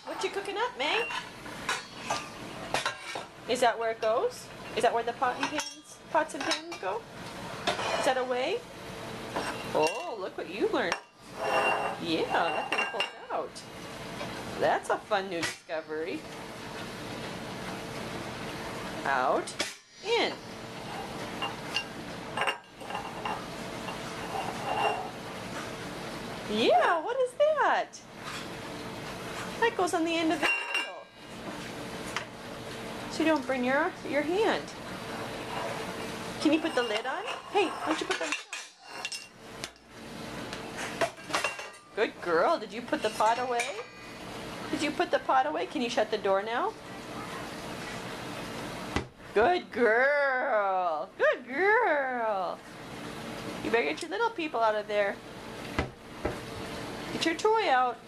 What you cooking up, May? Is that where it goes? Is that where the pots and pans go? Is that a way? Oh, look what you learned. Yeah, that thing pulls out. That's a fun new discovery. Out, in. Yeah, what is that? That goes on the end of the handle. So you don't burn your hand. Can you put the lid on? Hey, why don't you put the lid on? Good girl. Did you put the pot away? Did you put the pot away? Can you shut the door now? Good girl. Good girl. You better get your little people out of there. Get your toy out.